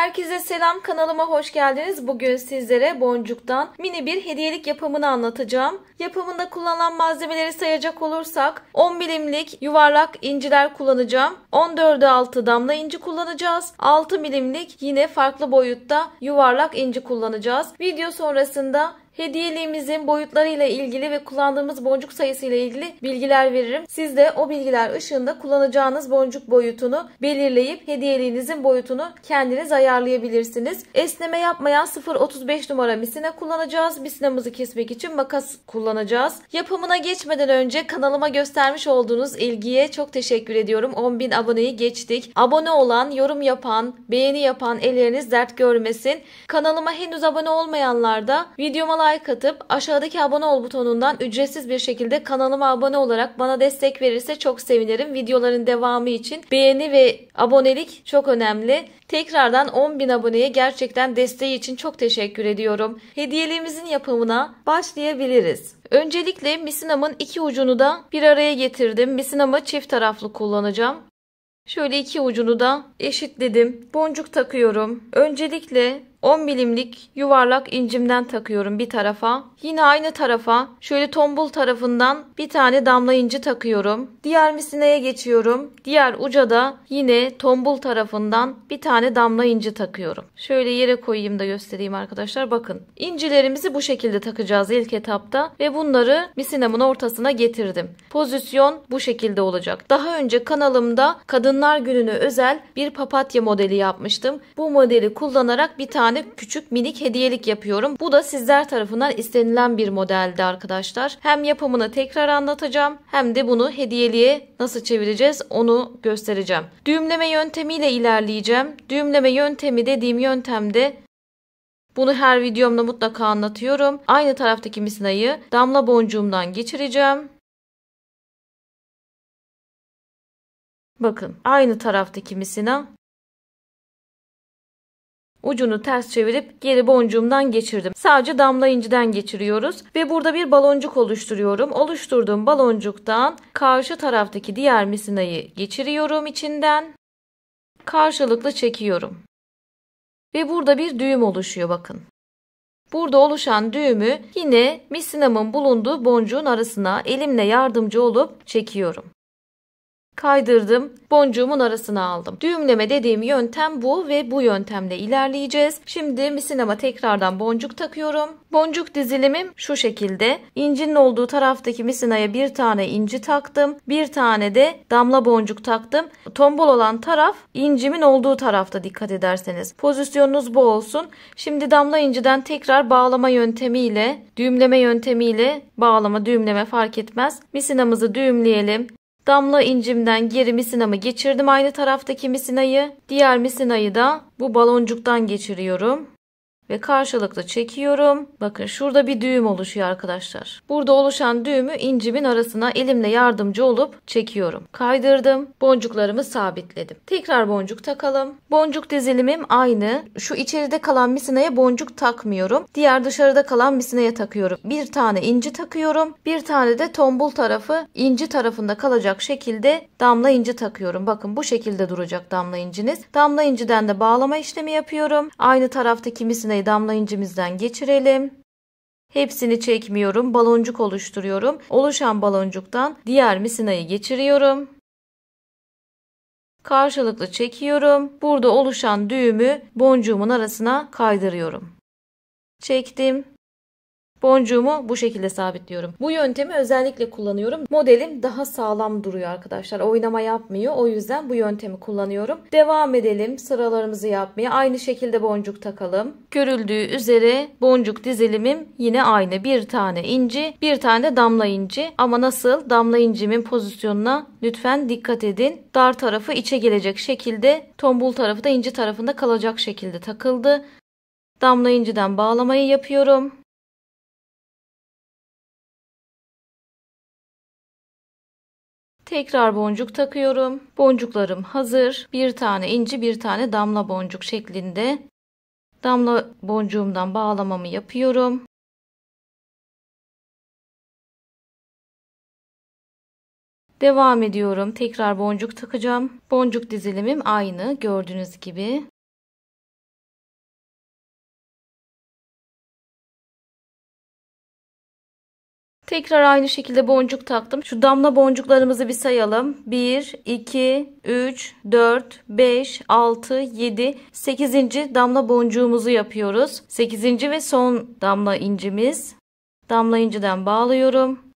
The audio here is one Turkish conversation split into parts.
Herkese selam, kanalıma hoş geldiniz. Bugün sizlere boncuktan mini bir hediyelik yapımını anlatacağım. Yapımında kullanılan malzemeleri sayacak olursak 10 milimlik yuvarlak inciler kullanacağım. 14'e 6 damla inci kullanacağız. 6 milimlik yine farklı boyutta yuvarlak inci kullanacağız. Video sonrasında hediyeliğimizin boyutlarıyla ilgili ve kullandığımız boncuk sayısıyla ilgili bilgiler veririm. Siz de o bilgiler ışığında kullanacağınız boncuk boyutunu belirleyip hediyeliğinizin boyutunu kendiniz ayarlayabilirsiniz. Esneme yapmayan 0.35 numara misina kullanacağız. Misinamızı kesmek için makas kullanacağız. Yapımına geçmeden önce kanalıma göstermiş olduğunuz ilgiye çok teşekkür ediyorum. 10.000 aboneyi geçtik. Abone olan, yorum yapan, beğeni yapan elleriniz dert görmesin. Kanalıma henüz abone olmayanlar da videoma like atıp aşağıdaki abone ol butonundan ücretsiz bir şekilde kanalıma abone olarak bana destek verirse çok sevinirim. Videoların devamı için beğeni ve abonelik çok önemli. Tekrardan 10.000 aboneye gerçekten desteği için çok teşekkür ediyorum. Hediyeliğimizin yapımına başlayabiliriz. Öncelikle misinamın iki ucunu da bir araya getirdim. Misinamı çift taraflı kullanacağım. Şöyle iki ucunu da eşitledim. Boncuk takıyorum. Öncelikle 10 milimlik yuvarlak incimden takıyorum bir tarafa. Yine aynı tarafa şöyle tombul tarafından bir tane damla inci takıyorum. Diğer misineye geçiyorum. Diğer uca da yine tombul tarafından bir tane damla inci takıyorum. Şöyle yere koyayım da göstereyim arkadaşlar. Bakın, incilerimizi bu şekilde takacağız ilk etapta ve bunları misinamın ortasına getirdim. Pozisyon bu şekilde olacak. Daha önce kanalımda Kadınlar Günü'ne özel bir papatya modeli yapmıştım. Bu modeli kullanarak bir tane küçük minik hediyelik yapıyorum. Bu da sizler tarafından istenilen bir modeldi arkadaşlar. Hem yapımını tekrar anlatacağım hem de bunu hediyeliğe nasıl çevireceğiz onu göstereceğim. Düğümleme yöntemiyle ilerleyeceğim. Düğümleme yöntemi dediğim yöntemde bunu her videomda mutlaka anlatıyorum. Aynı taraftaki misinayı damla boncuğumdan geçireceğim. Bakın, aynı taraftaki misina. Ucunu ters çevirip geri boncuğumdan geçirdim. Sadece damla inciden geçiriyoruz ve burada bir baloncuk oluşturuyorum. Oluşturduğum baloncuktan karşı taraftaki diğer misinayı geçiriyorum içinden. Karşılıklı çekiyorum. Ve burada bir düğüm oluşuyor bakın. Burada oluşan düğümü yine misinamın bulunduğu boncuğun arasına elimle yardımcı olup çekiyorum. Kaydırdım, boncuğumun arasına aldım. Düğümleme dediğim yöntem bu ve bu yöntemle ilerleyeceğiz. Şimdi misinama tekrardan boncuk takıyorum. Boncuk dizilimim şu şekilde. İncinin olduğu taraftaki misinaya bir tane inci taktım. Bir tane de damla boncuk taktım. Tombul olan taraf incimin olduğu tarafta, dikkat ederseniz. Pozisyonunuz bu olsun. Şimdi damla inciden tekrar bağlama yöntemiyle, düğümleme yöntemiyle bağlama, düğümleme fark etmez. Misinamızı düğümleyelim. Damla incimden geri misinamı geçirdim aynı taraftaki misinayı. Diğer misinayı da bu baloncuktan geçiriyorum. Ve karşılıklı çekiyorum. Bakın, şurada bir düğüm oluşuyor arkadaşlar. Burada oluşan düğümü incimin arasına elimle yardımcı olup çekiyorum. Kaydırdım. Boncuklarımı sabitledim. Tekrar boncuk takalım. Boncuk dizilimim aynı. Şu içeride kalan misinaya boncuk takmıyorum. Diğer dışarıda kalan misinaya takıyorum. Bir tane inci takıyorum. Bir tane de tombul tarafı inci tarafında kalacak şekilde damla inci takıyorum. Bakın, bu şekilde duracak damla inciniz. Damla inciden de bağlama işlemi yapıyorum. Aynı taraftaki misinayı damla incimizden geçirelim. Hepsini çekmiyorum. Baloncuk oluşturuyorum. Oluşan baloncuktan diğer misinayı geçiriyorum. Karşılıklı çekiyorum. Burada oluşan düğümü boncuğumun arasına kaydırıyorum. Çektim. Boncuğumu bu şekilde sabitliyorum. Bu yöntemi özellikle kullanıyorum. Modelim daha sağlam duruyor arkadaşlar. Oynama yapmıyor. O yüzden bu yöntemi kullanıyorum. Devam edelim sıralarımızı yapmaya. Aynı şekilde boncuk takalım. Görüldüğü üzere boncuk dizilimim yine aynı. Bir tane inci, bir tane damla inci. Ama nasıl? Damla incimin pozisyonuna lütfen dikkat edin. Dar tarafı içe gelecek şekilde, tombul tarafı da inci tarafında kalacak şekilde takıldı. Damla inciden bağlamayı yapıyorum. Tekrar boncuk takıyorum. Boncuklarım hazır. Bir tane inci, bir tane damla boncuk şeklinde. Damla boncuğumdan bağlamamı yapıyorum. Devam ediyorum. Tekrar boncuk takacağım. Boncuk dizilimim aynı gördüğünüz gibi. Tekrar aynı şekilde boncuk taktım. Şu damla boncuklarımızı bir sayalım. 1, 2, 3, 4, 5, 6, 7, 8. damla boncuğumuzu yapıyoruz. 8. ve son damla incimiz. Damla inciden bağlıyorum.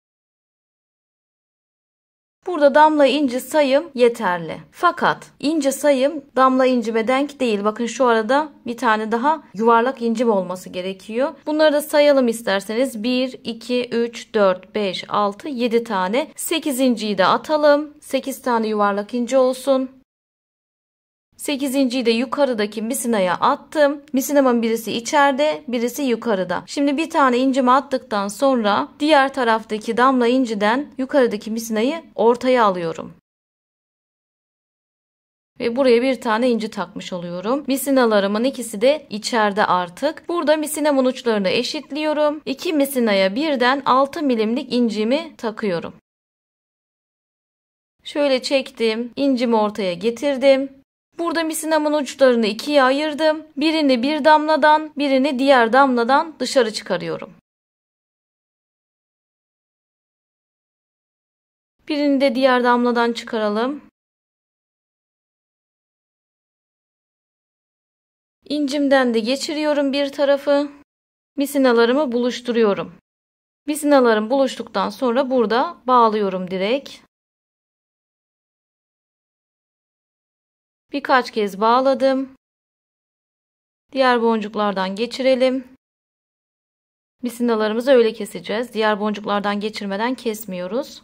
Burada damla inci sayım yeterli. Fakat inci sayım damla incime denk değil. Bakın şu arada bir tane daha yuvarlak incim olması gerekiyor. Bunları da sayalım isterseniz. 1, 2, 3, 4, 5, 6, 7 tane. 8.'yi de atalım. 8 tane yuvarlak inci olsun. 8.'yi de yukarıdaki misinaya attım. Misinamın birisi içeride, birisi yukarıda. Şimdi bir tane incimi attıktan sonra diğer taraftaki damla inciden yukarıdaki misinayı ortaya alıyorum. Ve buraya bir tane inci takmış oluyorum. Misinalarımın ikisi de içeride artık. Burada misinamın uçlarını eşitliyorum. 2 misinaya birden 6 milimlik incimi takıyorum. Şöyle çektim. İncimi ortaya getirdim. Burada misinamın uçlarını ikiye ayırdım. Birini bir damladan, birini diğer damladan dışarı çıkarıyorum. Birini de diğer damladan çıkaralım. İncimden de geçiriyorum bir tarafı. Misinalarımı buluşturuyorum. Misinalarım buluştuktan sonra burada bağlıyorum direkt. Birkaç kez bağladım. Diğer boncuklardan geçirelim. Misinalarımızı öyle keseceğiz. Diğer boncuklardan geçirmeden kesmiyoruz.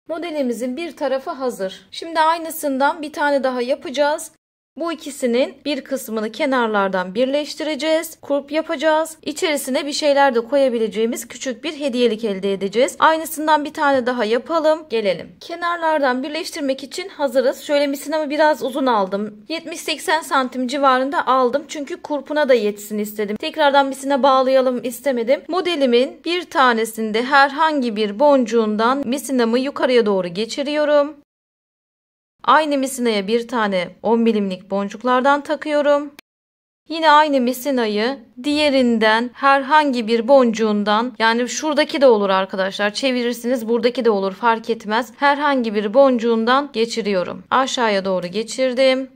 Modelimizin bir tarafı hazır. Şimdi aynısından bir tane daha yapacağız. Bu ikisinin bir kısmını kenarlardan birleştireceğiz. Kulp yapacağız. İçerisine bir şeyler de koyabileceğimiz küçük bir hediyelik elde edeceğiz. Aynısından bir tane daha yapalım. Gelelim. Kenarlardan birleştirmek için hazırız. Şöyle misinamı biraz uzun aldım. 70-80 santim civarında aldım. Çünkü kulpuna da yetsin istedim. Tekrardan misina bağlayalım istemedim. Modelimin bir tanesinde herhangi bir boncuğundan misinamı yukarıya doğru geçiriyorum. Aynı misinaya bir tane 10 milimlik boncuklardan takıyorum. Yine aynı misinayı diğerinden herhangi bir boncuğundan, yani şuradaki de olur arkadaşlar, çevirirsiniz, buradaki de olur, fark etmez. Herhangi bir boncuğundan geçiriyorum. Aşağıya doğru geçirdim.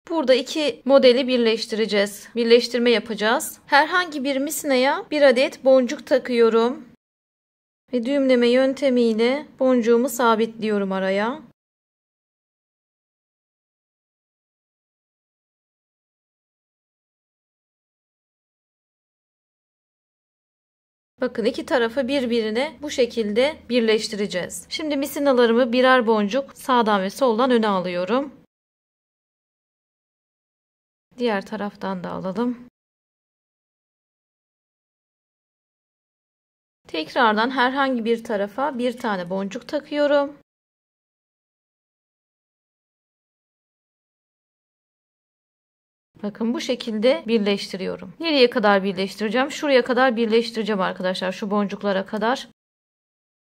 Burada iki modeli birleştireceğiz. Birleştirme yapacağız. Herhangi bir misinaya bir adet boncuk takıyorum. Ve düğümleme yöntemiyle boncuğumu sabitliyorum araya. Bakın iki tarafı birbirine bu şekilde birleştireceğiz. Şimdi misinalarımı birer boncuk sağdan ve soldan öne alıyorum. Diğer taraftan da alalım. Tekrardan herhangi bir tarafa bir tane boncuk takıyorum. Bakın bu şekilde birleştiriyorum. Nereye kadar birleştireceğim? Şuraya kadar birleştireceğim arkadaşlar. Şu boncuklara kadar.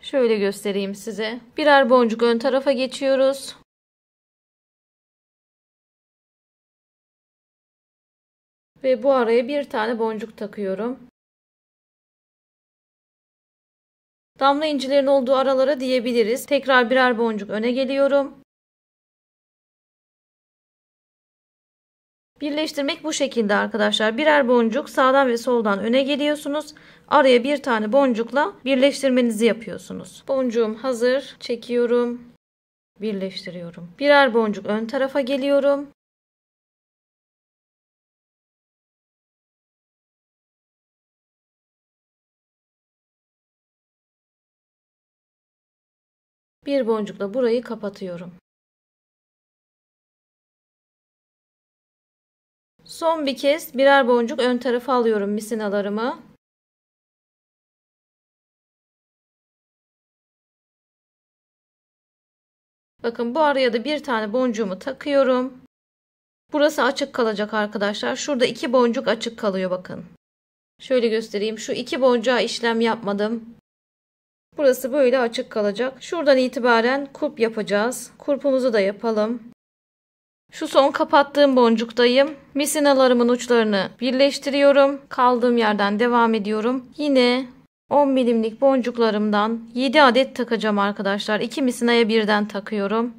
Şöyle göstereyim size. Birer boncuk ön tarafa geçiyoruz. Ve bu araya bir tane boncuk takıyorum. Damla incilerin olduğu aralara diyebiliriz. Tekrar birer boncuk öne geliyorum. Birleştirmek bu şekilde arkadaşlar. Birer boncuk sağdan ve soldan öne geliyorsunuz. Araya bir tane boncukla birleştirmenizi yapıyorsunuz. Boncuğum hazır. Çekiyorum. Birleştiriyorum. Birer boncuk ön tarafa geliyorum. Bir boncukla burayı kapatıyorum. Son bir kez birer boncuk ön tarafa alıyorum misinalarımı. Bakın bu araya da bir tane boncuğumu takıyorum. Burası açık kalacak arkadaşlar. Şurada iki boncuk açık kalıyor bakın. Şöyle göstereyim. Şu iki boncuğa işlem yapmadım. Burası böyle açık kalacak. Şuradan itibaren kulp yapacağız. Kulpumuzu da yapalım. Şu son kapattığım boncuktayım. Misinalarımın uçlarını birleştiriyorum. Kaldığım yerden devam ediyorum. Yine 10 milimlik boncuklarımdan 7 adet takacağım arkadaşlar. 2 misinaya birden takıyorum.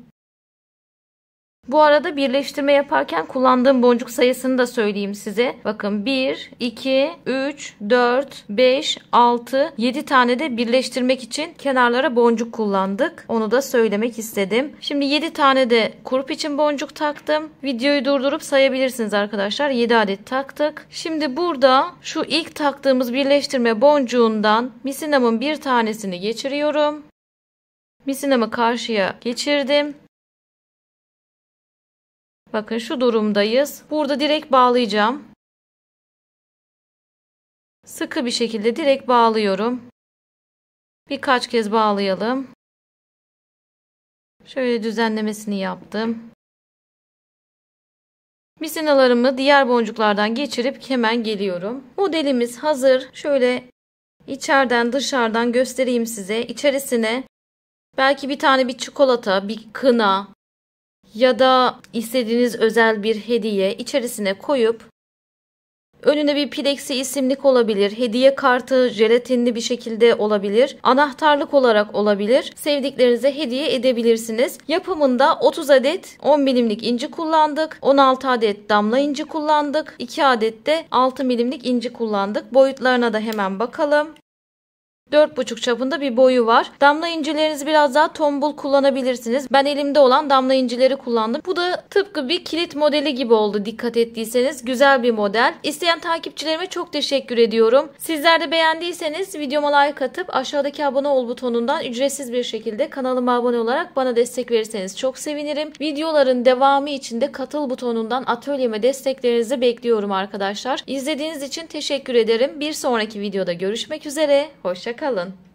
Bu arada birleştirme yaparken kullandığım boncuk sayısını da söyleyeyim size. Bakın 1, 2, 3, 4, 5, 6, 7 tane de birleştirmek için kenarlara boncuk kullandık. Onu da söylemek istedim. Şimdi 7 tane de kulp için boncuk taktım. Videoyu durdurup sayabilirsiniz arkadaşlar. 7 adet taktık. Şimdi burada şu ilk taktığımız birleştirme boncuğundan misinamın bir tanesini geçiriyorum. Misinamı karşıya geçirdim. Bakın şu durumdayız. Burada direkt bağlayacağım. Sıkı bir şekilde direkt bağlıyorum. Birkaç kez bağlayalım. Şöyle düzenlemesini yaptım. Misinalarımı diğer boncuklardan geçirip hemen geliyorum. Modelimiz hazır. Şöyle içeriden dışarıdan göstereyim size. İçerisine belki bir tane bir çikolata, bir kına ya da istediğiniz özel bir hediye içerisine koyup önüne bir Plexi isimlik olabilir, hediye kartı jelatinli bir şekilde olabilir, anahtarlık olarak olabilir. Sevdiklerinize hediye edebilirsiniz. Yapımında 30 adet 10 milimlik inci kullandık. 16 adet damla inci kullandık. 2 adet de 6 milimlik inci kullandık. Boyutlarına da hemen bakalım. 4,5 çapında bir boyu var. Damla incilerinizi biraz daha tombul kullanabilirsiniz. Ben elimde olan damla incileri kullandım. Bu da tıpkı bir kilit modeli gibi oldu dikkat ettiyseniz. Güzel bir model. İsteyen takipçilerime çok teşekkür ediyorum. Sizler de beğendiyseniz videoma like atıp aşağıdaki abone ol butonundan ücretsiz bir şekilde kanalıma abone olarak bana destek verirseniz çok sevinirim. Videoların devamı için de katıl butonundan atölyeme desteklerinizi bekliyorum arkadaşlar. İzlediğiniz için teşekkür ederim. Bir sonraki videoda görüşmek üzere. Hoşça kalın.